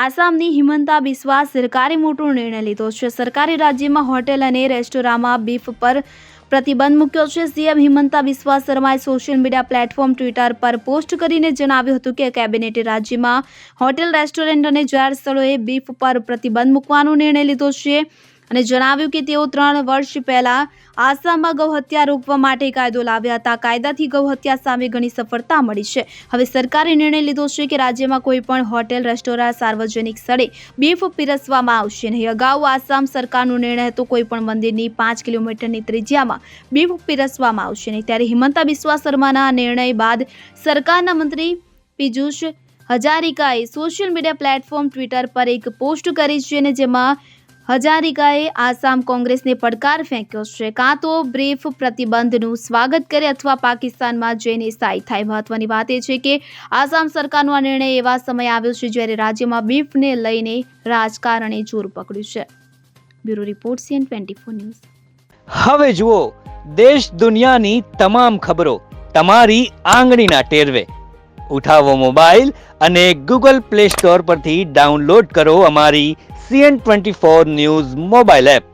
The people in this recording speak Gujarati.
આસામની હિમંતા બિસ્વા સરકારે મોટો નિર્ણય લીધો છે. સરકારે રાજ્યમાં હોટેલ અને રેસ્ટોરાંમાં બીફ પર પ્રતિબંધ મૂક્યો છે. સીએમ હિમંતા બિસ્વા શર્માએ સોશિયલ મીડિયા પ્લેટફોર્મ ટ્વિટર પર પોસ્ટ કરીને જણાવ્યું હતું કે કેબિનેટે રાજ્યમાં હોટેલ, રેસ્ટોરન્ટ અને જાહેર સ્થળોએ બીફ પર પ્રતિબંધ મૂકવાનો નિર્ણય લીધો છે અને જણાવ્યું કે તેઓ 3 વર્ષ પહેલા આસામમાં ગૌહત્યા રોકવા માટે કાયદો લાવ્યા હતા. કાયદાથી ગૌહત્યા સામે ઘણી સફળતા મળી છે. હવે સરકારે નિર્ણય લીધો છે કે રાજ્યમાં કોઈ પણ હોટેલ, રેસ્ટોરાં, સાર્વજનિક સ્થળે બીફ પીરસવામાં આવશે નહીં. અગાઉ આસામ સરકારનો નિર્ણય હતો કોઈ પણ મંદિરની 5 કિલોમીટરની ત્રિજ્યામાં બીફ પીરસવામાં આવશે નહીં. ત્યારે હિમંતા બિસ્વા શર્માના આ નિર્ણય બાદ સરકારના મંત્રી પિયુષ હજારિકાએ સોશિયલ મીડિયા પ્લેટફોર્મ ટ્વિટર પર એક પોસ્ટ કરી છે અને જેમાં હજારિકાએ આસામ કોંગ્રેસને પડકાર ફેંક્યો છે, કાં તો બીફ પ્રતિબંધનું સ્વાગત કરે અથવા પાકિસ્તાનમાં જઈને સ્થાયી થાય. મહત્વની વાત એ છે કે આસામ સરકારનો આ નિર્ણય એવા સમય આવ્યો છે જ્યારે રાજ્યમાં બીફને લઈને રાજકારણે જોર પકડ્યું છે. Bureau report CN24 news. હવે જુઓ દેશ દુનિયાની તમામ ખબરો તમારી આંગળીના ટેરવે. ઉઠાવો મોબાઈલ અને Google Play Store પરથી ડાઉનલોડ કરો અમારી CN24 ન્યૂઝ મોબાઈલ એપ.